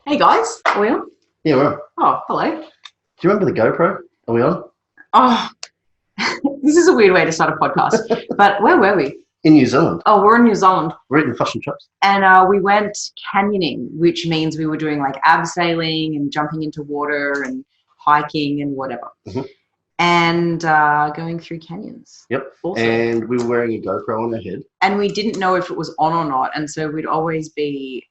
Hey guys, are we on? Yeah, we're on. Oh, hello. Do you remember the GoPro? Are we on? Oh, this is a weird way to start a podcast. But where were we? In New Zealand. Oh, we're in New Zealand. We're eating fish and chips. And we went canyoning, which means we were doing like abseiling and jumping into water and hiking and whatever. Mm-hmm. And going through canyons. Yep. Also. And we were wearing a GoPro on our head. And we didn't know if it was on or not. And so we'd always be...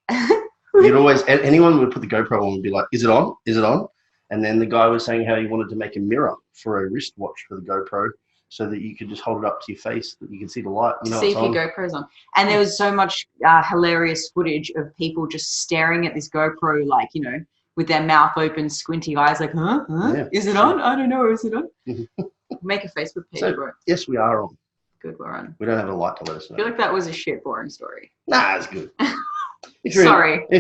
Anyone would put the GoPro on and be like, is it on? Is it on? And then the guy was saying how he wanted to make a mirror for a wristwatch for the GoPro so that you could just hold it up to your face, that you can see the light. You know, see if your GoPro's on. And there was so much hilarious footage of people just staring at this GoPro, like, you know, with their mouth open, squinty eyes, like, huh? Yeah, is it on? I don't know. Is it on? Make a Facebook page for it. Yes, we are on. Good, we're on. We don't have a light to let us know. I feel like that was a shit boring story. Nah, it's good. If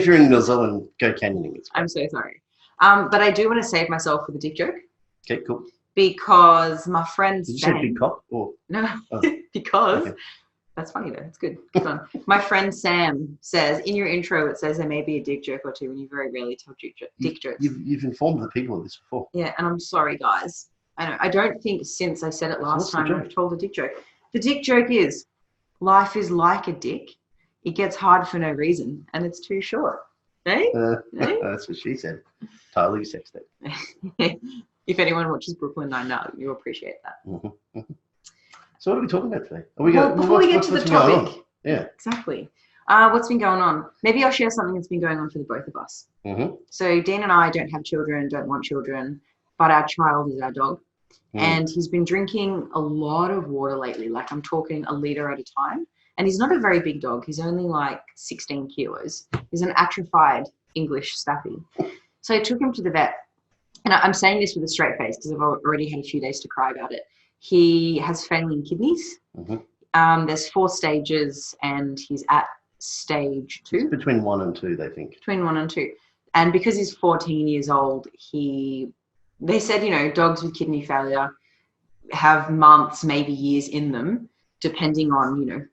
you're in New Zealand, go canyoning. I'm so sorry. But I do want to save myself with a dick joke. Okay, cool. Because my friend Did you say big cock? Or? No, because... Okay. That's funny though. It's good. Keep on. My friend Sam says in your intro, it says there may be a dick joke or two, and you very rarely tell dick jokes. You've informed the people of this before. Yeah, and I'm sorry, guys. I know. I don't think since I said it last time I've told a dick joke. The dick joke is life is like a dick. It gets hard for no reason, and it's too short. Eh? That's what she said. Totally sexed it. If anyone watches Brooklyn Nine-Nine, you'll appreciate that. Mm-hmm. So what are we talking about today? Before we get to the topic. Yeah. Exactly. What's been going on? Maybe I'll share something that's been going on for the both of us. Mm-hmm. So Dean and I don't have children, don't want children, but our child is our dog. And he's been drinking a lot of water lately. Like I'm talking a litre at a time. And he's not a very big dog. He's only like 16 kilos. He's an atrophied English Staffy. So I took him to the vet. And I'm saying this with a straight face because I've already had a few days to cry about it. He has failing kidneys. Mm-hmm. There's 4 stages and he's at stage 2. It's between 1 and 2, they think. Between 1 and 2. And because he's 14 years old, they said, you know, dogs with kidney failure have months, maybe years in them, depending on, you know,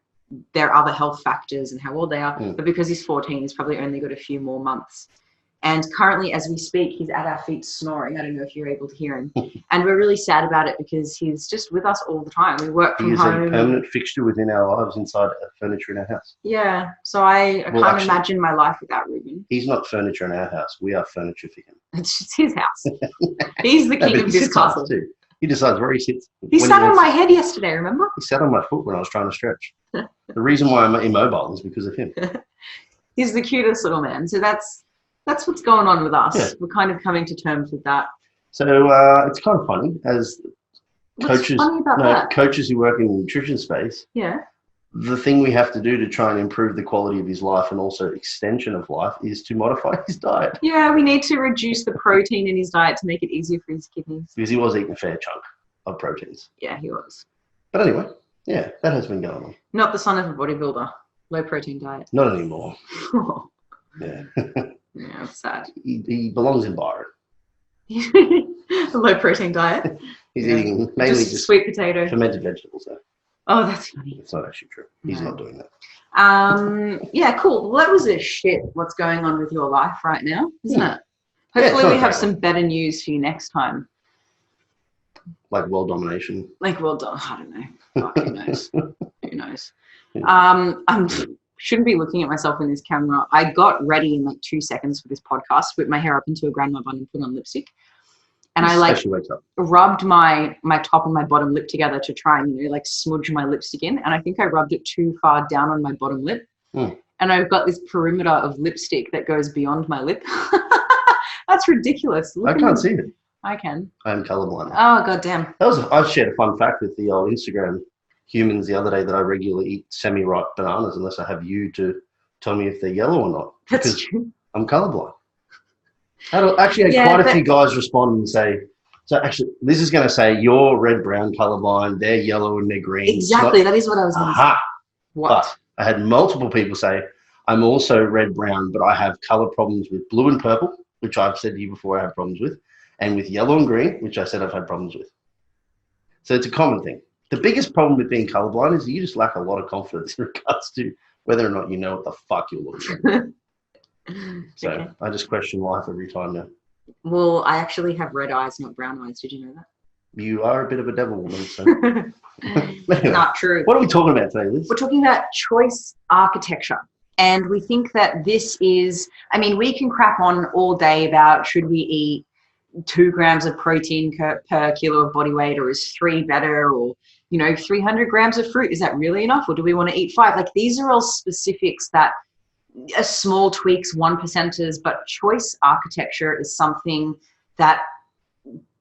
their other health factors and how old they are. But because he's 14, he's probably only got a few more months. And currently, as we speak, he's at our feet snoring. I don't know if you're able to hear him. And we're really sad about it because he's just with us all the time. We work from home. He is a permanent fixture within our lives inside furniture in our house. Yeah. So I can't imagine my life without Ruben. He's not furniture in our house. We are furniture for him. It's just his house. He's the king of this castle. He decides where he sits. He sat on my head yesterday, remember? He sat on my foot when I was trying to stretch. The reason why I'm immobile is because of him. He's the cutest little man. So that's what's going on with us. Yeah. We're kind of coming to terms with that. So it's kind of funny as coaches who work in the nutrition space. Yeah. The thing we have to do to try and improve the quality of his life and also extension of life is to modify his diet. Yeah, we need to reduce the protein in his diet to make it easier for his kidneys. Because he was eating a fair chunk of proteins. Yeah, he was. But anyway, yeah, that has been going on. Not the son of a bodybuilder. Low protein diet. Not anymore. Yeah. Yeah, it's sad. He belongs in Byron. A low protein diet. He's eating mainly just sweet potato. Fermented vegetables, though. Oh, that's funny. It's not actually true. He's not doing that. Yeah, cool. Well, that was a shit what's going on with your life right now, isn't it? Hopefully we have some better news for you next time. Like world domination. I don't know. Oh, who knows? Who knows? I shouldn't be looking at myself in this camera. I got ready in like 2 seconds for this podcast, whipped my hair up into a grandma bun and put on lipstick. And I like rubbed my top and my bottom lip together to try and, you know, like smudge my lipstick in. And I think I rubbed it too far down on my bottom lip. And I've got this perimeter of lipstick that goes beyond my lip. That's ridiculous. I can't see it. I can. I am colorblind. Oh, goddamn. I shared a fun fact with the old Instagram humans the other day that I regularly eat semi-ripe bananas unless I have you to tell me if they're yellow or not. That's true. I'm colorblind. I actually had quite a few guys respond and say, so actually, Liz is going to say, you're red-brown colorblind, they're yellow and they're green. Exactly, that is what I was going to say. What? But I had multiple people say, I'm also red-brown, but I have color problems with blue and purple, which I've said to you before I have problems with, and with yellow and green, which I said I've had problems with. So it's a common thing. The biggest problem with being colorblind is you just lack a lot of confidence in regards to whether or not you know what the fuck you're looking at. So Okay. I just question life every time now. Well, I actually have red eyes, not brown eyes. Did you know that? You are a bit of a devil woman. So anyway, Not true. what are we talking about today, Liz? We're talking about choice architecture. And we think that this is, I mean, we can crap on all day about should we eat 2 grams of protein per kilo of body weight, or is 3 better, or 300 grams of fruit, is that really enough, or do we want to eat 5? Like, these are all specifics that are small tweaks, 1%ers, but choice architecture is something that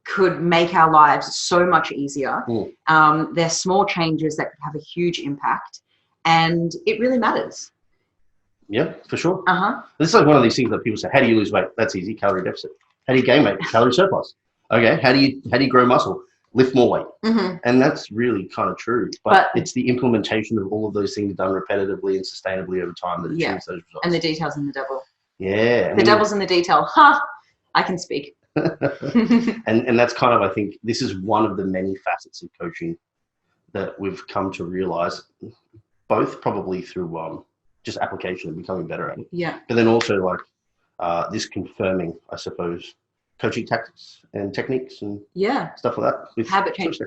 could make our lives so much easier. They're small changes that could have a huge impact, and it really matters. Yeah, for sure. Uh-huh. This is like one of these things that people say, how do you lose weight? That's easy, calorie deficit. How do you gain weight? Calorie surplus. Okay, how do you grow muscle? Lift more weight. Mm-hmm. And that's really kind of true. But it's the implementation of all of those things done repetitively and sustainably over time that achieves those results. And the details in the devil. Yeah. The devil's in the detail. I can speak. and that's kind of, I think, this is one of the many facets of coaching that we've come to realize, both probably through just application and becoming better at it. Yeah. But then also like this confirming, I suppose, coaching tactics and techniques and stuff like that. With habit change.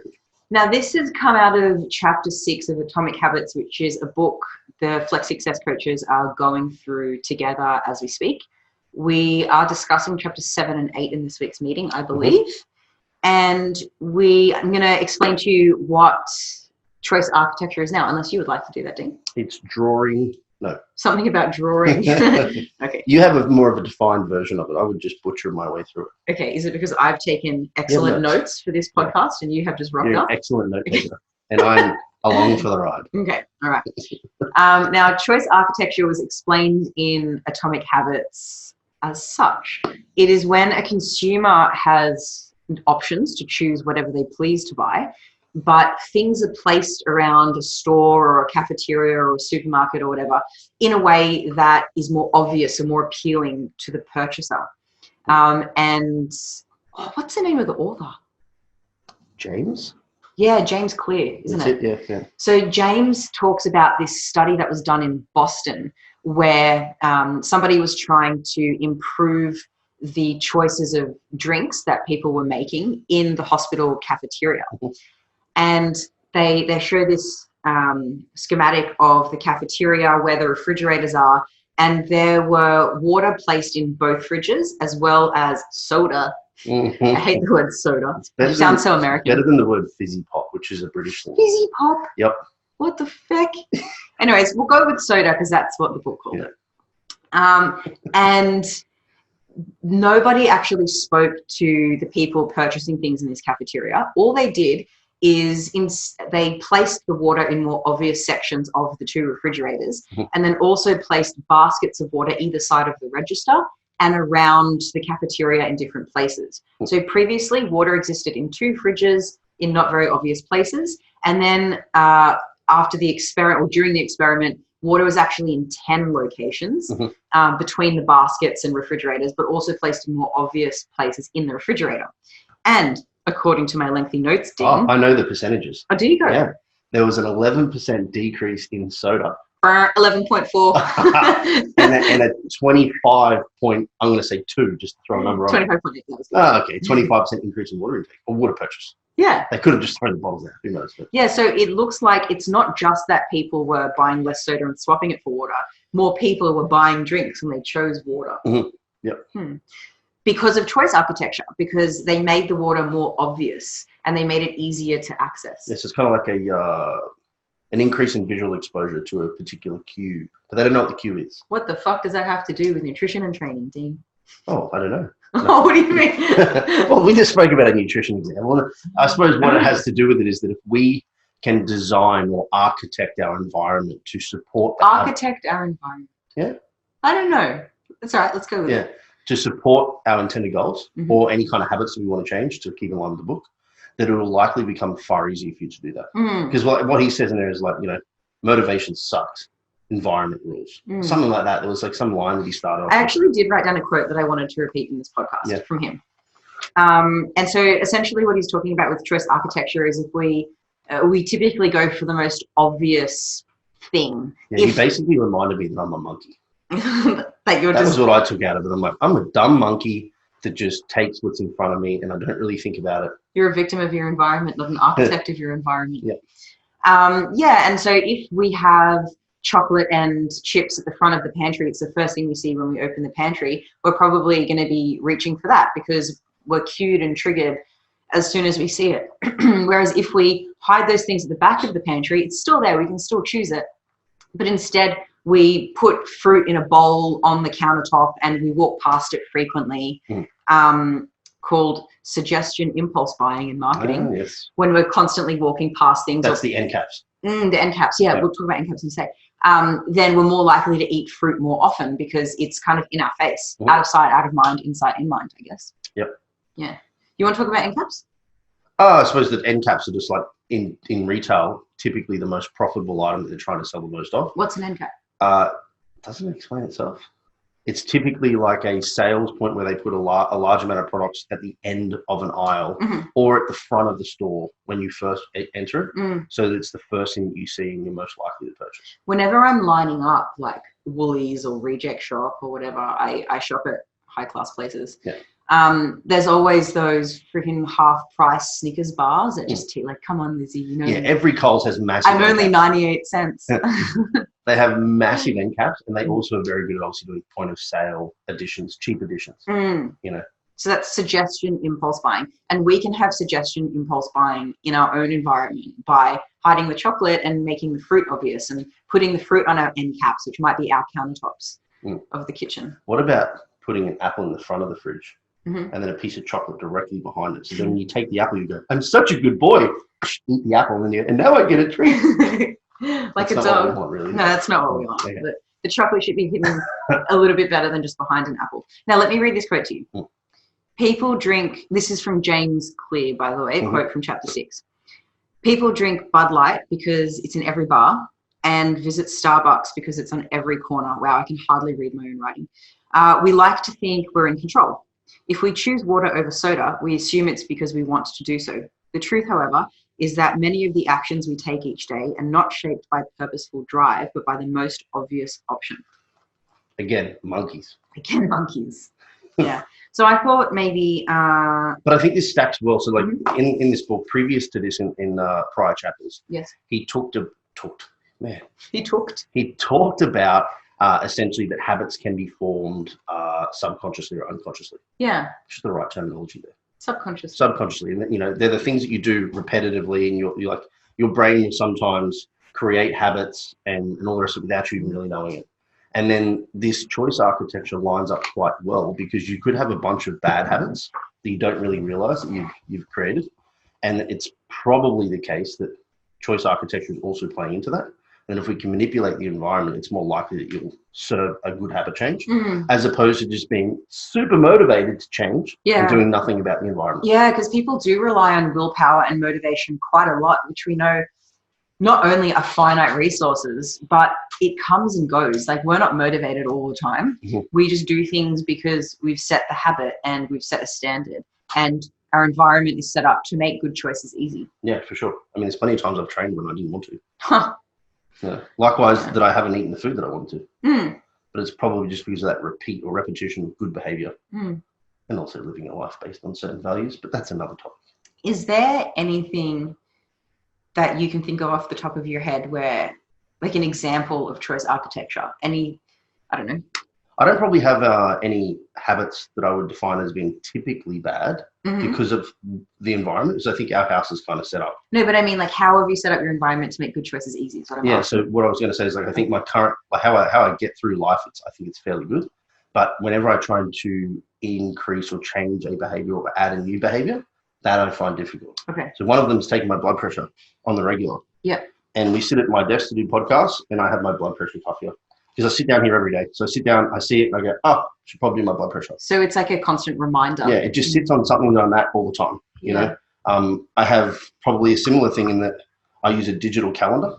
Now, this has come out of chapter 6 of Atomic Habits, which is a book the Flex Success coaches are going through together as we speak. We are discussing chapter 7 and 8 in this week's meeting, I believe. And I'm going to explain to you what choice architecture is now, unless you would like to do that, Dean. It's drawing. No. Something about drawing. Okay. You have more of a defined version of it. I would just butcher my way through it. Okay. Is it because I've taken excellent notes for this podcast and you have just rocked up? Excellent note taker. And I'm along for the ride. Okay. All right. Now, choice architecture was explained in Atomic Habits as such. It is when a consumer has options to choose whatever they please to buy, but things are placed around a store or a cafeteria or a supermarket or whatever in a way that is more obvious and more appealing to the purchaser. And what's the name of the author? James? Yeah, James Clear, isn't it? Yeah. So James talks about this study that was done in Boston where somebody was trying to improve the choices of drinks that people were making in the hospital cafeteria. And they show this schematic of the cafeteria where the refrigerators are, and there were water placed in both fridges as well as soda. Mm-hmm. I hate the word soda. It sounds so American. Better than the word fizzy pop, which is a British thing. Fizzy pop? Yep. What the feck? Anyways, we'll go with soda because that's what the book called it. And nobody actually spoke to the people purchasing things in this cafeteria. All they did is they placed the water in more obvious sections of the 2 refrigerators, and then also placed baskets of water either side of the register and around the cafeteria in different places. So previously, water existed in 2 fridges in not very obvious places, and then after the experiment, or during the experiment, water was actually in 10 locations between the baskets and refrigerators, but also placed in more obvious places in the refrigerator. And according to my lengthy notes, Dean. Oh, I know the percentages. Oh, do you go? Yeah. There was an 11% decrease in soda. 11.4. and a 25 point, I'm going to say 2, just to throw a number on 25.8. Okay. 25% increase in water intake or water purchase. Yeah. They could have just thrown the bottles out. Who knows? Yeah, so it looks like it's not just that people were buying less soda and swapping it for water. More people were buying drinks and they chose water. Mm-hmm. Yep. Because of choice architecture, because they made the water more obvious and they made it easier to access. This is kind of like an increase in visual exposure to a particular cue, but they don't know what the cue is. What the fuck does that have to do with nutrition and training, Dean? Oh, I don't know. No. What do you mean? Well, we just spoke about a nutrition example. I suppose what it has to do with it is that if we can design or architect our environment to support that. Architect our environment. Yeah. I don't know. That's all right. Let's go with it. To support our intended goals or any kind of habits that we want to change to keep in line with the book, that it will likely become far easier for you to do that. Because what he says in there is like, motivation sucks. Environment rules. Something like that. There was like some line that he started off I actually did write down a quote that I wanted to repeat in this podcast from him. And so essentially what he's talking about with choice architecture is if we typically go for the most obvious thing. Yeah, he basically reminded me that I'm a monkey. Like you're That just was what I took out of it. I'm like, I'm a dumb monkey that just takes what's in front of me and I don't really think about it. you're a victim of your environment, not an architect of your environment. Yeah. Yeah, and so if we have chocolate and chips at the front of the pantry, it's the first thing we see when we open the pantry, we're probably going to be reaching for that because we're cued and triggered as soon as we see it. Whereas if we hide those things at the back of the pantry, it's still there, we can still choose it. But instead, we put fruit in a bowl on the countertop and we walk past it frequently, called suggestion impulse buying in marketing. Yes. When we're constantly walking past things. That's the end caps. The end caps, yeah, we'll talk about end caps in a sec. Then we're more likely to eat fruit more often because it's kind of in our face, out of sight, out of mind, insight, in mind, I guess. Yep. Yeah. You want to talk about end caps? I suppose that end caps are just like in retail, typically the most profitable item that they're trying to sell the most of. What's an end cap? Doesn't it explain itself? It's typically like a sales point where they put a large amount of products at the end of an aisle or at the front of the store when you first enter it. So that it's the first thing that you see and you're most likely to purchase. Whenever I'm lining up like Woolies or Reject Shop or whatever, I shop at high class places. Yeah. There's always those freaking half-price Snickers bars that just like, come on, Lizzy, you know. Yeah, every Coles has massive. I'm only 98 cents. They have massive end caps, and they also are very good at obviously doing point of sale additions, cheap additions. You know. So that's suggestion impulse buying, and we can have suggestion impulse buying in our own environment by hiding the chocolate and making the fruit obvious, and putting the fruit on our end caps, which might be our countertops of the kitchen. What about putting an apple in the front of the fridge? And then a piece of chocolate directly behind it. So then when you take the apple, you go, I'm such a good boy. Eat the apple, and now I get a treat. Like that's a dog. What we want, really. No, that's not what we want. Okay. But the chocolate should be hidden a little bit better than just behind an apple. Now, let me read this quote to you. People drink, this is from James Clear, by the way, a quote from chapter 6. People drink Bud Light because it's in every bar and visit Starbucks because it's on every corner. Wow, I can hardly read my own writing. We like to think we're in control. If we choose water over soda, we assume it's because we want to do so. The truth, however, is that many of the actions we take each day are not shaped by purposeful drive, but by the most obvious option. Again, monkeys. Yeah. So I thought maybe... But I think this stacks well. So like in this book, previous to this in prior chapters, he talked about essentially that habits can be formed subconsciously or unconsciously. Yeah. Which is the right terminology there. Subconsciously. And, you know, they're the things that you do repetitively and you're like, your brain will sometimes create habits and all the rest of it without you even really knowing it. And then this choice architecture lines up quite well because you could have a bunch of bad habits that you don't really realize that you've created. And it's probably the case that choice architecture is also playing into that. And if we can manipulate the environment, it's more likely that you'll serve a good habit change as opposed to just being super motivated to change and doing nothing about the environment. Yeah, because people do rely on willpower and motivation quite a lot, which we know not only are finite resources, but it comes and goes. Like we're not motivated all the time. We just do things because we've set the habit and we've set a standard. And our environment is set up to make good choices easy. Yeah, for sure. I mean, there's plenty of times I've trained when I didn't want to. Yeah. Likewise, that I haven't eaten the food that I wanted to. But it's probably just because of that repeat or repetition of good behavior and also living a life based on certain values. But that's another topic. Is there anything that you can think of off the top of your head where, like an example of choice architecture? I don't know. I don't probably have any habits that I would define as being typically bad because of the environment. So I think our house is kind of set up. No, but I mean, like, how have you set up your environment to make good choices easy? Is what I'm asking. So what I was going to say is, like, I think my current, like how I get through life, I think it's fairly good. But whenever I try to increase or change a behavior or add a new behavior, that I find difficult. Okay. So one of them is taking my blood pressure on the regular. Yeah. And we sit at my desk to do podcasts, and I have my blood pressure cuff here. Because I sit down here every day. So I sit down, I see it, and I go, I should probably do my blood pressure. So it's like a constant reminder. Yeah, it just sits on something that I'm at all the time, you know. I have probably a similar thing in that I use a digital calendar,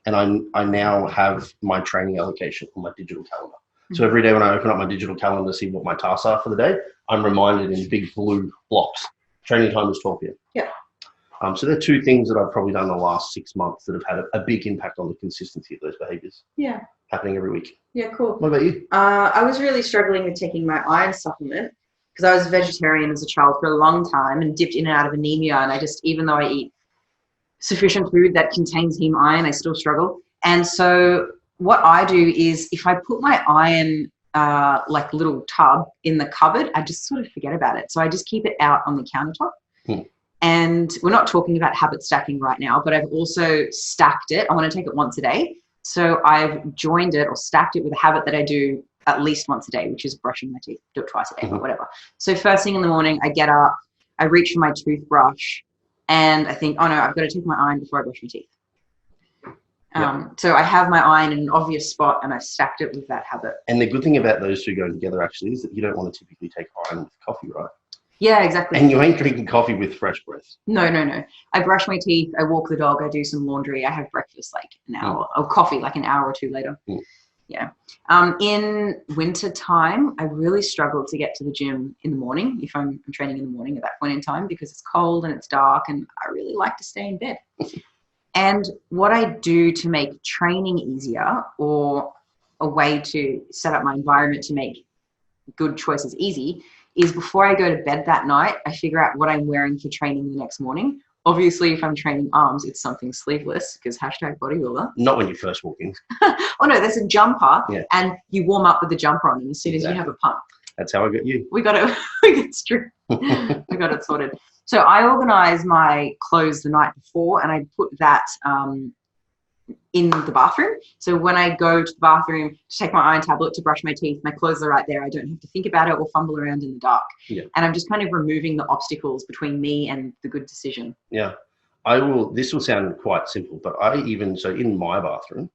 and I now have my training allocation on my digital calendar. So every day when I open up my digital calendar to see what my tasks are for the day, I'm reminded in big blue blocks. Training time is 12 p.m. Yeah. So there are two things that I've probably done in the last 6 months that have had a big impact on the consistency of those behaviors. Yeah. happening every week. Yeah, cool. What about you? I was really struggling with taking my iron supplement because I was vegetarian as a child for a long time and dipped in and out of anemia. And I just, even though I eat sufficient food that contains heme iron, I still struggle. And so what I do is if I put my iron like little tub in the cupboard, I just sort of forget about it. So I just keep it out on the countertop. And we're not talking about habit stacking right now, but I've also stacked it. I want to take it once a day. So I've joined it or stacked it with a habit that I do at least once a day, which is brushing my teeth. Do it twice a day, but whatever. So first thing in the morning, I get up, I reach for my toothbrush, and I think, oh no, I've got to take my iron before I brush my teeth. So I have my iron in an obvious spot, and I've stacked it with that habit. And the good thing about those two going together actually is that you don't want to typically take iron with coffee, right? Yeah, exactly. And you ain't drinking coffee with fresh breath. No. I brush my teeth, I walk the dog, I do some laundry, I have breakfast like an hour, or coffee like an hour or two later. Yeah. In winter time, I really struggle to get to the gym in the morning if I'm training in the morning at that point in time because it's cold and it's dark and I really like to stay in bed. And what I do to make training easier or a way to set up my environment to make good choices easy is before I go to bed that night, I figure out what I'm wearing for training the next morning. Obviously, if I'm training arms, it's something sleeveless because #bodybuilder. Not when you first walk in. Oh no, there's a jumper and you warm up with the jumper on and as soon as you have a pump. That's how I got you. We got it. It's true. We got it sorted. So I organize my clothes the night before and I put that in the bathroom. So when I go to the bathroom to take my iron tablet to brush my teeth, my clothes are right there. I don't have to think about it or fumble around in the dark. And I'm just kind of removing the obstacles between me and the good decision. This will sound quite simple, but so in my bathroom,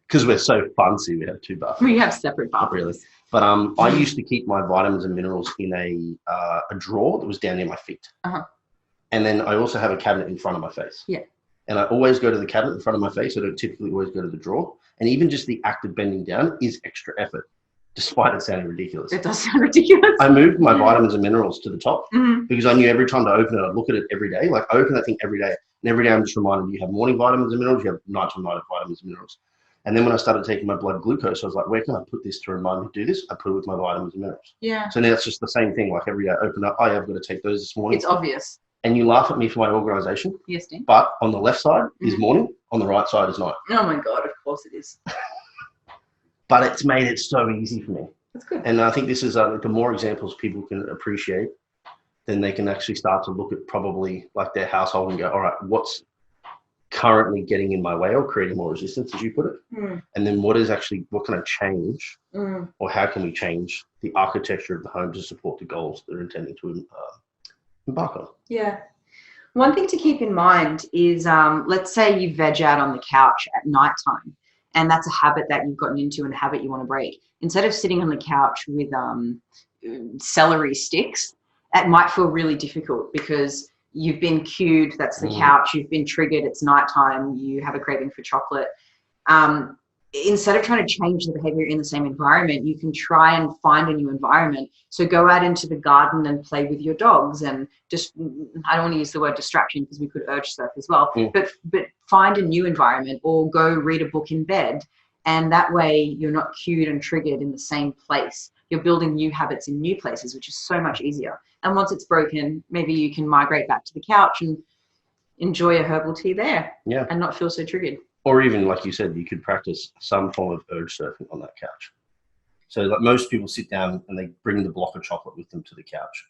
because we're so fancy, we have two bathrooms. We have separate bathrooms. Not really. But I used to keep my vitamins and minerals in a drawer that was down near my feet. And then I also have a cabinet in front of my face. And I always go to the cabinet in front of my face. I don't typically always go to the drawer. And even just the act of bending down is extra effort, despite it sounding ridiculous. It does sound ridiculous. I moved my vitamins and minerals to the top because I knew every time to open it, I'd look at it every day. Like I open that thing every day. And every day I'm just reminded you have morning vitamins and minerals, you have nighttime vitamins and minerals. And then when I started taking my blood glucose, I was like, where can I put this to remind me to do this? I put it with my vitamins and minerals. So now it's just the same thing. Like every day I open up, oh yeah, I've got to take those this morning. It's obvious. And you laugh at me for my organisation. Yes, Dean. But on the left side is morning, on the right side is night. Oh my God, of course it is. But it's made it so easy for me. That's good. And I think this is the more examples people can appreciate, then they can actually start to look at probably like their household and go, all right, what's currently getting in my way or creating more resistance, as you put it? And then what can I change or how can we change the architecture of the home to support the goals that are intending to embark on? One thing to keep in mind is let's say you veg out on the couch at nighttime and that's a habit that you've gotten into and a habit you want to break. Instead of sitting on the couch with celery sticks, that might feel really difficult because you've been cued, that's the couch, you've been triggered, it's nighttime, you have a craving for chocolate. Instead of trying to change the behavior in the same environment, you can try and find a new environment. So go out into the garden and play with your dogs and just, I don't want to use the word distraction because we could urge surf as well, but find a new environment or go read a book in bed. And that way you're not cued and triggered in the same place. You're building new habits in new places, which is so much easier. And once it's broken, maybe you can migrate back to the couch and enjoy a herbal tea there and not feel so triggered. Or even, like you said, you could practice some form of urge surfing on that couch. So like most people sit down and they bring the block of chocolate with them to the couch.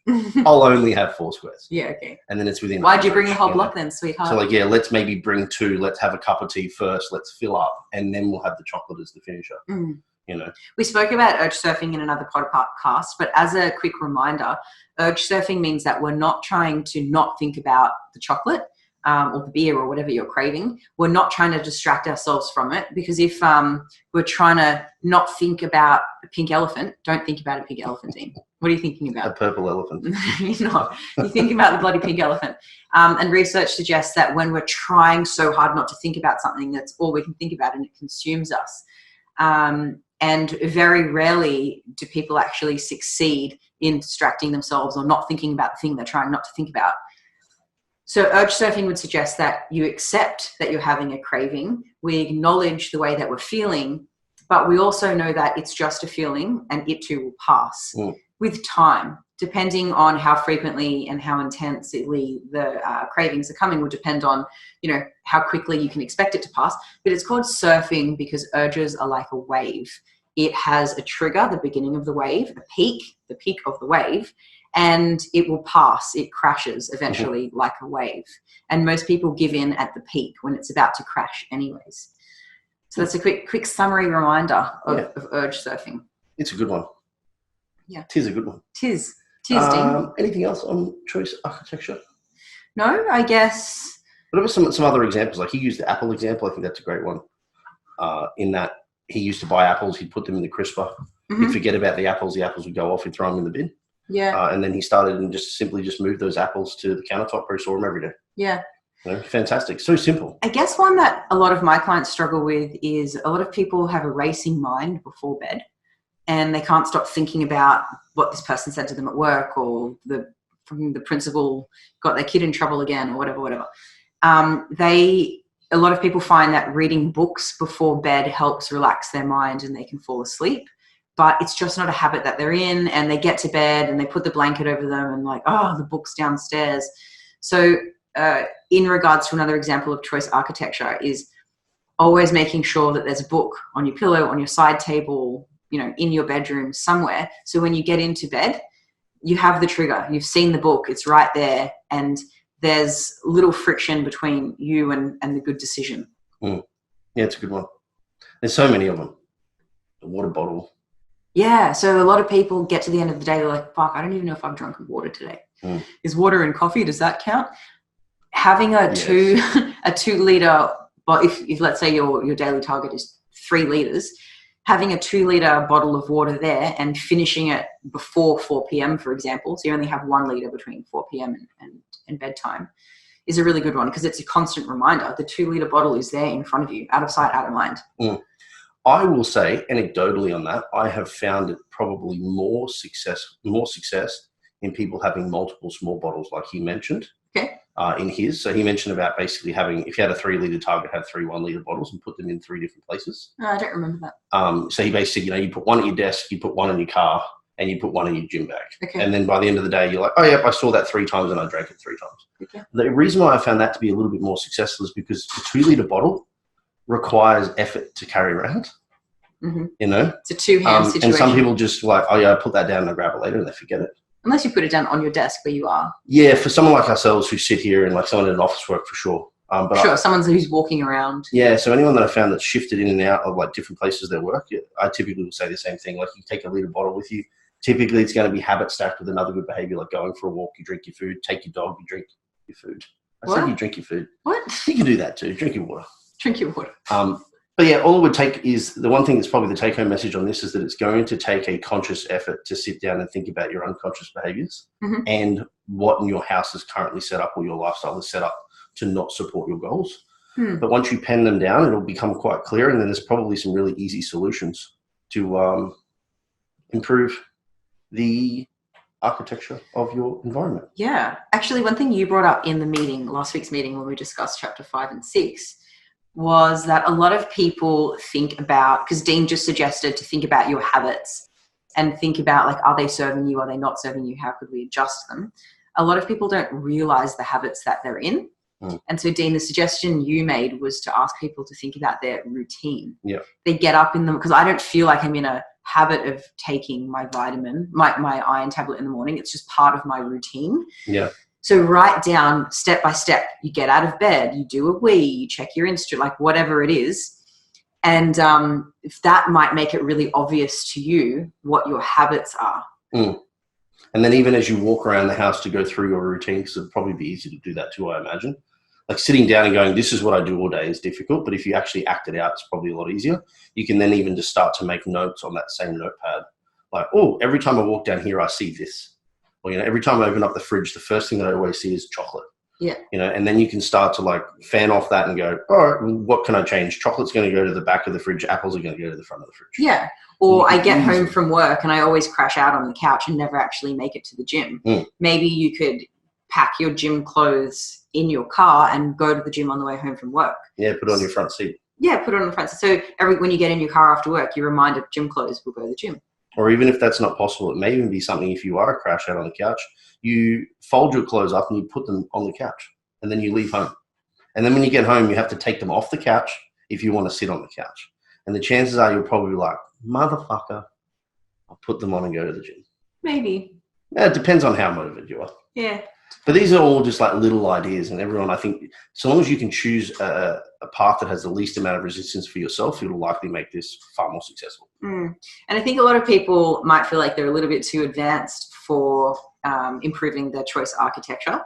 I'll only have 4 squares. Okay. And then it's within. Why'd you bring the whole block then, sweetheart? So let's maybe bring 2. Let's have a cup of tea first. Let's fill up. And then we'll have the chocolate as the finisher. We spoke about urge surfing in another podcast, but as a quick reminder, urge surfing means that we're not trying to not think about the chocolate. Or the beer or whatever you're craving. We're not trying to distract ourselves from it because if we're trying to not think about a pink elephant, don't think about a pink elephant, Dean. What are you thinking about? A purple elephant. You're not. You're thinking about the bloody pink elephant. And research suggests that when we're trying so hard not to think about something, that's all we can think about and it consumes us. And very rarely do people actually succeed in distracting themselves or not thinking about the thing they're trying not to think about. So urge surfing would suggest that you accept that you're having a craving. We acknowledge the way that we're feeling But we also know that it's just a feeling and it too will pass with time. Depending on how frequently and how intensely the cravings are coming will depend on, how quickly you can expect it to pass. But it's called surfing because urges are like a wave. It has a trigger, the beginning of the wave, a peak, the peak of the wave, and it will pass. It crashes eventually like a wave. And most people give in at the peak when it's about to crash anyways. So that's a quick summary reminder of urge surfing. It's a good one. Yeah. Tis a good one. Tis, Dean. Anything else on choice architecture? No, I guess. What about some other examples? Like he used the apple example. I think that's a great one. In that he used to buy apples, he'd put them in the crisper. He'd forget about the apples would go off, he'd throw them in the bin. Yeah. And then he started and just moved those apples to the countertop where he saw them every day. Yeah. Fantastic. So simple. I guess one that a lot of my clients struggle with is a lot of people have a racing mind before bed and they can't stop thinking about what this person said to them at work or the principal got their kid in trouble again or whatever. A lot of people find that reading books before bed helps relax their mind and they can fall asleep, but it's just not a habit that they're in, and they get to bed and they put the blanket over them and the book's downstairs. So in regards to another example of choice architecture is always making sure that there's a book on your pillow, on your side table, in your bedroom somewhere. So when you get into bed, you have the trigger, you've seen the book, it's right there, and there's little friction between you and the good decision. Yeah, it's a good one. There's so many of them. The water bottle. Yeah, so a lot of people get to the end of the day, they're like, fuck, I don't even know if I've drunk water today. Is water and coffee, does that count? Having a 2 liter, but if let's say your daily target is 3 liters, having a 2 liter bottle of water there and finishing it before 4 p.m., for example, so you only have 1 liter between 4 p.m. and bedtime, is a really good one because it's a constant reminder. The 2 liter bottle is there in front of you, out of sight, out of mind. I will say anecdotally on that, I have found it probably more success in people having multiple small bottles like he mentioned. Okay. In his. So he mentioned about basically having, if you had a 3 liter target, have 3 1 liter bottles and put them in 3 different places. Oh, I don't remember that. So he basically said, you put one at your desk, you put one in your car, and you put one in your gym bag. Okay. And then by the end of the day, you're like, oh, yep, I saw that 3 times and I drank it 3 times. Okay. The reason why I found that to be a little bit more successful is because the 2 liter bottle requires effort to carry around. It's a two-hand situation. And some people just like, oh, yeah, I put that down and I grab it later and they forget it. Unless you put it down on your desk where you are. Yeah, for someone like ourselves who sit here and like someone in an office work for sure. Someone who's walking around. Yeah, so anyone that I found that's shifted in and out of like different places they work, I typically will say the same thing. Like you take a liter bottle with you. Typically, it's going to be habit stacked with another good behavior, like going for a walk, you drink your food, take your dog, you drink your food. I said you drink your food. What? You can do that too. Drink your water. Drink your water. But yeah, all it would take is the one thing that's probably the take-home message on this is that it's going to take a conscious effort to sit down and think about your unconscious behaviors and what in your house is currently set up or your lifestyle is set up to not support your goals. But once you pen them down, it'll become quite clear, and then there's probably some really easy solutions to improve the architecture of your environment. Yeah. Actually, one thing you brought up in the meeting, last week's meeting when we discussed chapter 5 and 6, was that a lot of people think about, because Dean just suggested to think about your habits and think about like, are they serving you? Are they not serving you? How could we adjust them? A lot of people don't realize the habits that they're in. And so Dean, the suggestion you made was to ask people to think about their routine. Yeah. They get up in them, because I don't feel like I'm in a habit of taking my vitamin, my iron tablet in the morning. It's just part of my routine. Yeah. So write down step by step. You get out of bed, you do a wee, you check your Insta, like whatever it is. And if that might make it really obvious to you what your habits are. And then even as you walk around the house to go through your routine, because it'd probably be easy to do that too, I imagine. Like sitting down and going, this is what I do all day is difficult. But if you actually act it out, it's probably a lot easier. You can then even just start to make notes on that same notepad. Like, oh, every time I walk down here, I see this. Or, every time I open up the fridge, the first thing that I always see is chocolate. Yeah. And then you can start to like fan off that and go, all right, well, what can I change? Chocolate's going to go to the back of the fridge. Apples are going to go to the front of the fridge. Yeah. Or I get home from work and I always crash out on the couch and never actually make it to the gym. Maybe you could pack your gym clothes in your car and go to the gym on the way home from work. Yeah, put it on your front seat. Yeah, put it on the front. So when you get in your car after work, you're reminded gym clothes will go to the gym. Or even if that's not possible, it may even be something, if you are a crash out on the couch, you fold your clothes up and you put them on the couch and then you leave home. And then when you get home, you have to take them off the couch if you want to sit on the couch. And the chances are you'll probably be like, motherfucker, I'll put them on and go to the gym. Maybe. Yeah, it depends on how motivated you are. Yeah. But these are all just like little ideas, and everyone, I think, so long as you can choose a path that has the least amount of resistance for yourself, it'll likely make this far more successful. And I think a lot of people might feel like they're a little bit too advanced for improving their choice architecture.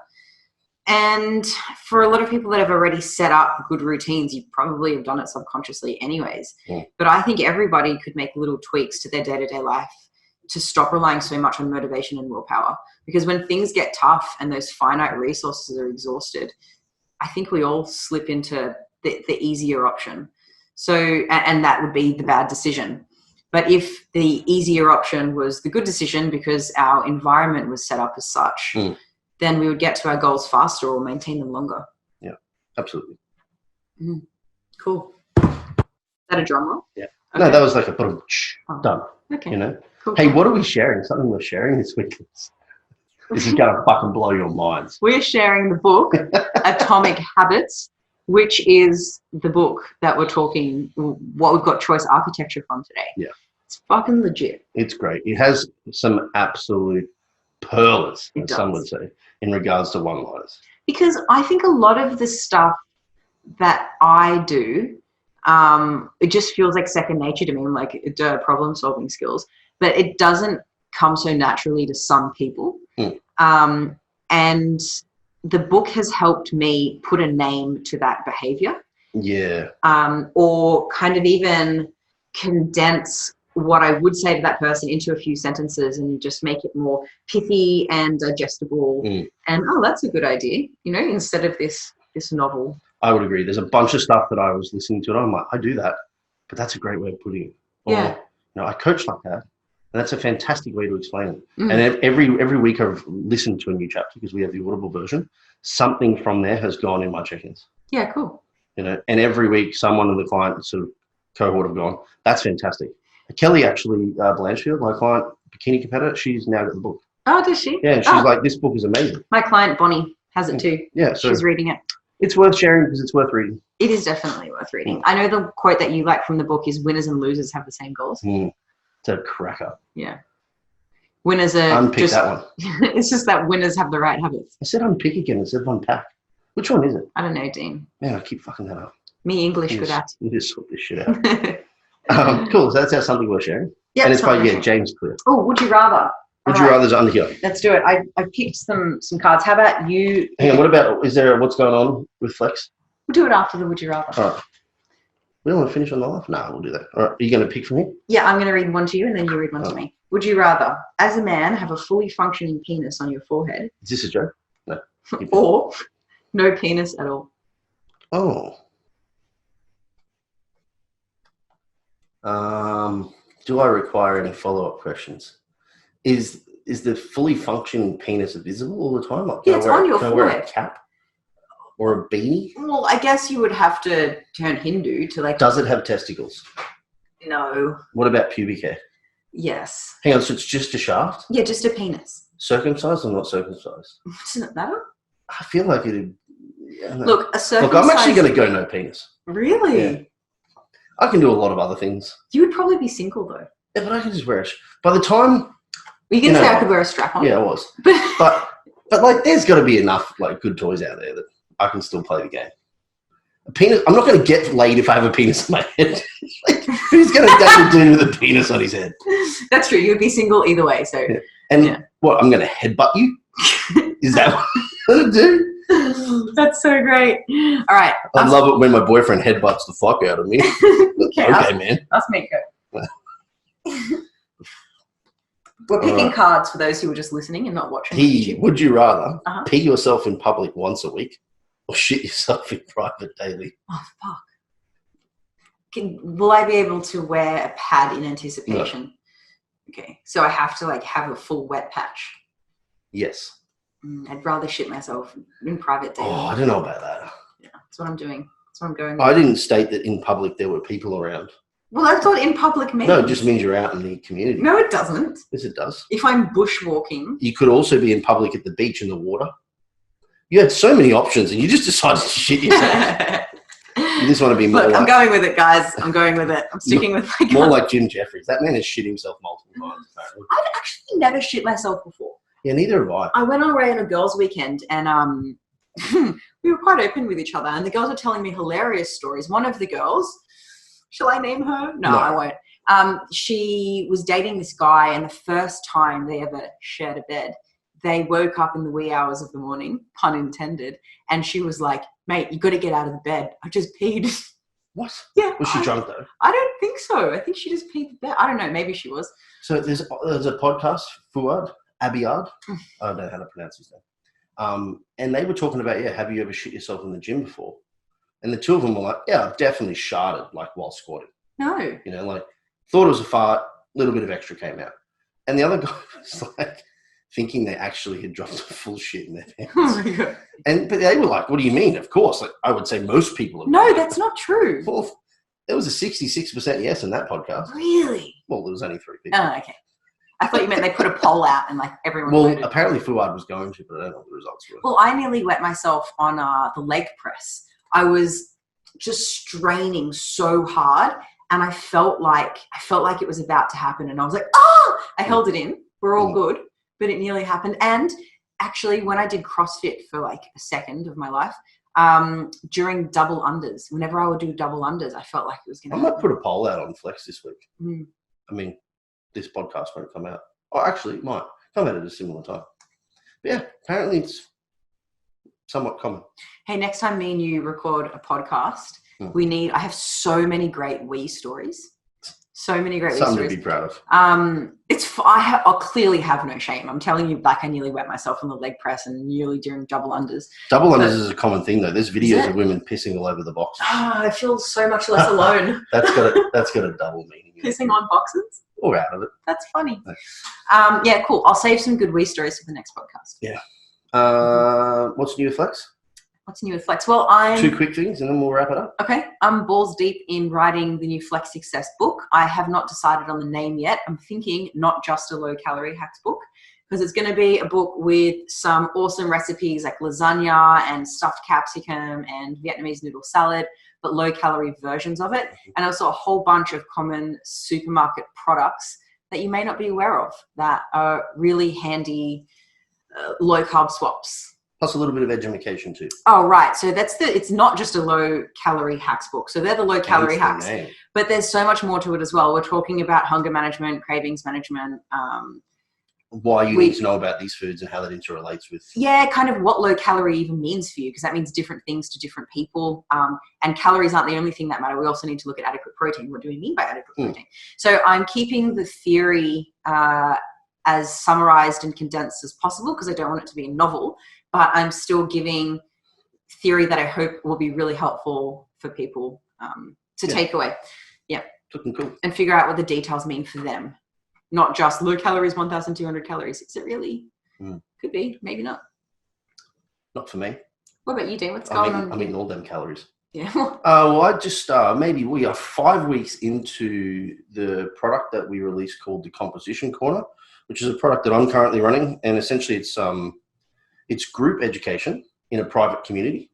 And for a lot of people that have already set up good routines, you probably have done it subconsciously anyways. But I think everybody could make little tweaks to their day-to-day life to stop relying so much on motivation and willpower. Because when things get tough and those finite resources are exhausted, I think we all slip into the easier option. So, and that would be the bad decision. But if the easier option was the good decision because our environment was set up as such, then we would get to our goals faster or maintain them longer. Yeah, absolutely. Cool. Is that a drum roll? Yeah. Okay. No, that was like a done. Okay. You know? Cool. Hey, what are we sharing? Something we're sharing this week. This is going to fucking blow your minds. We're sharing the book, Atomic Habits, which is the book that we're talking, what we've got choice architecture from today. Yeah. It's fucking legit. It's great. It has some absolute pearls, as some would say, in regards to one-liners. Because I think a lot of the stuff that I do, it just feels like second nature to me. I'm like, problem-solving skills. But it doesn't come so naturally to some people. And the book has helped me put a name to that behavior. Yeah. Or kind of even condense what I would say to that person into a few sentences and just make it more pithy and digestible. And, that's a good idea, instead of this novel. I would agree. There's a bunch of stuff that I was listening to and I'm like, I do that, but that's a great way of putting it. Or, I coach like that. And that's a fantastic way to explain it. And every week I've listened to a new chapter because we have the Audible version. Something from there has gone in my check-ins. Yeah, cool. And every week someone in the client sort of cohort have gone, that's fantastic. Kelly actually, Blanchfield, my client, bikini competitor, she's now got the book. Oh, does she? Yeah, and she's like, this book is amazing. My client, Bonnie, has it too. Yeah. So she's reading it. It's worth sharing because it's worth reading. It is definitely worth reading. I know the quote that you like from the book is winners and losers have the same goals. It's a cracker. Yeah. Winners are unpick that one. It's just that winners have the right habits. I said unpick again instead of unpack. Which one is it? I don't know, Dean. Man, I keep fucking that up. Me English good at. You just sort this shit out. Cool. So that's our something we're sharing. Yeah. And it's by James Clear. Oh, would you rather? Would you rather's under here. Let's do it. I picked some cards. How about you? Hang on. What about? Is there what's going on with Flex? We'll do it after the would you rather. All right. We don't want to finish on the live? No, we'll do that. All right. Are you going to pick from here? Yeah, I'm going to read one to you and then you read one to me. Would you rather, as a man, have a fully functioning penis on your forehead? Is this a joke? No. Or no penis at all? Oh. Do I require any follow-up questions? Is the fully functioning penis visible all the time? Like, yeah, it's on your forehead. Wear a cap or a beanie? Well, I guess you would have to turn Hindu to like... Does it have testicles? No. What about pubic hair? Yes. Hang on, so it's just a shaft? Yeah, just a penis. Circumcised or not circumcised? Doesn't it matter? I feel like it'd... Yeah, no. Look, a circumcised... Look, I'm actually going to go no penis. Really? Yeah. I can do a lot of other things. You would probably be single though. Yeah, but I can just wear it. By the time... Were you going to say I could wear a strap on? Yeah, I was. but like, there's got to be enough like good toys out there that I can still play the game. A penis... I'm not going to get laid if I have a penis on my head. Like, who's going to date a dude with a penis on his head? That's true. You'd be single either way. So. Yeah. And what? I'm going to headbutt you? Is that what I'm going to do? That's so great. All right. I love it when my boyfriend headbutts the fuck out of me. Okay, man. Let's make it. We're picking cards for those who were just listening and not watching. Would you rather pee yourself in public once a week or shit yourself in private daily? Oh, fuck. Will I be able to wear a pad in anticipation? No. Okay. So I have to like have a full wet patch? Yes. I'd rather shit myself in private daily. Oh, I don't know about that. Yeah, that's what I'm doing. That's what I'm going with. I didn't state that in public there were people around. Well, that's what in public means. No, it just means you're out in the community. No, it doesn't. Yes, it does. If I'm bushwalking. You could also be in public at the beach in the water. You had so many options and you just decided to shit yourself. You just want to be more. Look, I'm going with it, guys. I'm going with it. I'm sticking with my more like Jim Jeffries. That man has shit himself multiple times, apparently. I've actually never shit myself before. Yeah, neither have I. I went away on a girls' weekend and we were quite open with each other, and the girls were telling me hilarious stories. One of the girls, shall I name her? No, I won't. She was dating this guy, and the first time they ever shared a bed, they woke up in the wee hours of the morning, pun intended, and she was like, mate, you got to get out of the bed. I just peed. What? Yeah. Was she drunk, though? I don't think so. I think she just peed the bed. I don't know. Maybe she was. So there's a podcast, Fuad, Abiyad. I don't know how to pronounce his name. And they were talking about, have you ever shit yourself in the gym before? And the two of them were like, yeah, I've definitely sharted, like, while squatting. No. You know, like, thought it was a fart, a little bit of extra came out. And the other guy was like, thinking they actually had dropped a full shit in their pants. Oh my God. But they were like, what do you mean? Of course. Like, I would say most people have. No, that's not true. Well, there was a 66% yes in that podcast. Really? Well, there was only 3 people. Oh, okay. I thought you meant they put a poll out and like everyone voted. Apparently Fuad was going to, but I don't know what the results were. Well, I nearly wet myself on the leg press. I was just straining so hard, and I felt like it was about to happen, and I was like, oh! I held it in. We're all good, but it nearly happened. And actually, when I did CrossFit for like a second of my life, during double unders, whenever I would do double unders, I felt like it was going to happen. I might put a poll out on Flex this week. I mean, this podcast won't come out. Oh, actually, it might come out at a similar time. But yeah, apparently it's somewhat common. Hey, next time me and you record a podcast, I have so many great wee stories. So many great wee stories. Something to be proud of. I clearly have no shame. I'm telling you, like, I nearly wet myself on the leg press and nearly during double unders. Double unders is a common thing, though. There's videos of women pissing all over the box. Oh, I feel so much less alone. That's got a double meaning. Pissing on boxes? Or out of it. That's funny. Yeah, cool. I'll save some good wee stories for the next podcast. Yeah. What's new with Flex? What's new with Flex? Well, I'm... 2 quick things and then we'll wrap it up. Okay. I'm balls deep in writing the new Flex Success book. I have not decided on the name yet. I'm thinking not just a low-calorie hacks book, because it's going to be a book with some awesome recipes like lasagna and stuffed capsicum and Vietnamese noodle salad, but low-calorie versions of it, and also a whole bunch of common supermarket products that you may not be aware of that are really handy low-carb swaps. Plus a little bit of education too. Oh, right. So it's not just a low-calorie hacks book. So they're the low-calorie hacks. But there's so much more to it as well. We're talking about hunger management, cravings management, why you need to know about these foods and how that interrelates with... Yeah, kind of what low calorie even means for you, because that means different things to different people. And calories aren't the only thing that matter. We also need to look at adequate protein. What do we mean by adequate protein? So I'm keeping the theory as summarized and condensed as possible, because I don't want it to be a novel, but I'm still giving theory that I hope will be really helpful for people to take away. Yeah. Looking cool. And figure out what the details mean for them. Not just low calories, 1,200 calories. Is it really? Could be, maybe not. Not for me. What about you, Dean? What's going on? I'm eating all them calories. Yeah. Well, I just, maybe we are 5 weeks into the product that we released called the Composition Corner, which is a product that I'm currently running. And essentially it's group education in a private community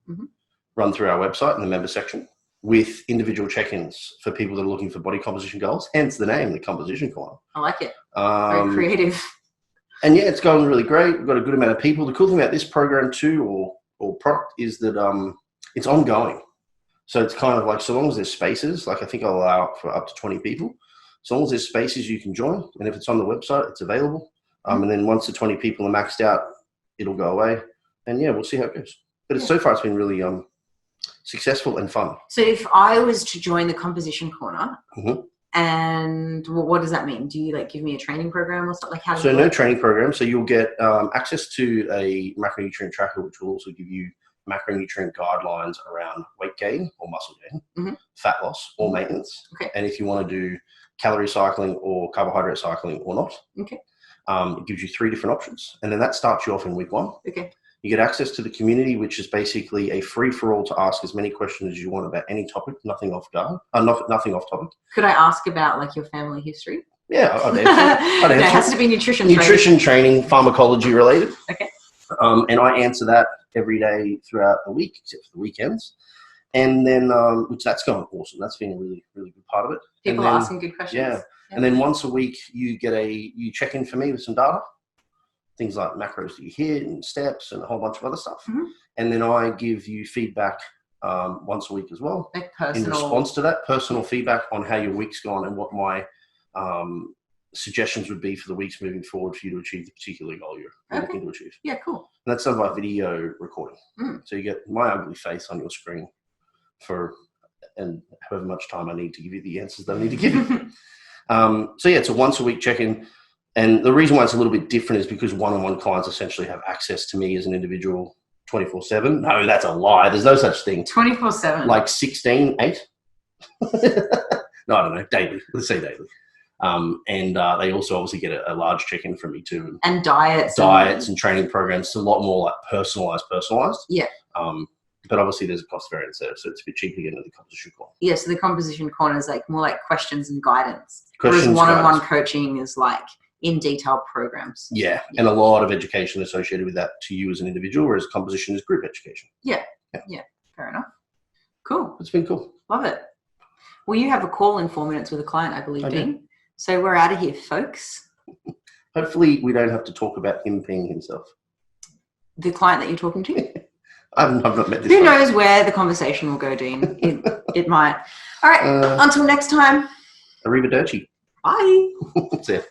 run through our website in the member section, with individual check-ins for people that are looking for body composition goals, hence the name, the Composition Corner. I like it. Very creative. And yeah, it's going really great. We've got a good amount of people. The cool thing about this program too, or product, is that it's ongoing. So it's kind of like, so long as there's spaces, like I think I'll allow it for up to 20 people. So long as there's spaces, you can join. And if it's on the website, it's available. And then once the 20 people are maxed out, it'll go away. And yeah, we'll see how it goes. But so far it's been really successful and fun. So if I was to join the Composition Corner, and what does that mean? Do you like give me a training program or something? Like how? So no training program. So you'll get access to a macronutrient tracker, which will also give you macronutrient guidelines around weight gain or muscle gain, fat loss or maintenance. Okay. And if you want to do calorie cycling or carbohydrate cycling or not. Okay. It gives you 3 different options. And then that starts you off in week 1. Okay. You get access to the community, which is basically a free-for-all to ask as many questions as you want about any topic, nothing off guard, nothing off topic. Could I ask about like your family history? Yeah, I'd answer. No, it has to be nutrition training, pharmacology related. Okay. And I answer that every day throughout the week, except for the weekends. And then, which that's going awesome. That's been a really, really good part of it. People are asking good questions. Yeah. And then once a week, you check in for me with some data. Things like macros that you hit and steps and a whole bunch of other stuff. Mm-hmm. And then I give you feedback once a week as well. Like personal. In response to that, personal feedback on how your week's gone and what my suggestions would be for the weeks moving forward for you to achieve the particular goal you're looking to achieve. Yeah, cool. And that's done by video recording. So you get my ugly face on your screen and however much time I need to give you the answers that I need to give you. So yeah, it's a once a week check-in. And the reason why it's a little bit different is because one-on-one clients essentially have access to me as an individual 24/7. No, that's a lie. There's no such thing. 24/7. Like 16/8? No, I don't know. Daily. Let's say daily. And they also obviously get a large check-in from me too. And diets. And training programs. It's a lot more like personalized. Yeah. But obviously there's a cost variance there, so it's a bit cheaper to get into the composition corner. Yeah, so the composition corner is like more like questions and guidance. Whereas one-on-one coaching is like in detailed programs. Yeah, and a lot of education associated with that to you as an individual, whereas composition is group education. Yeah, fair enough. Cool. It's been cool. Love it. Well, you have a call in 4 minutes with a client, I believe, Dean. So we're out of here, folks. Hopefully we don't have to talk about him peeing himself. The client that you're talking to? I've not met this Who knows where the conversation will go, Dean? It might. All right, until next time. Arrivederci. Bye. See ya.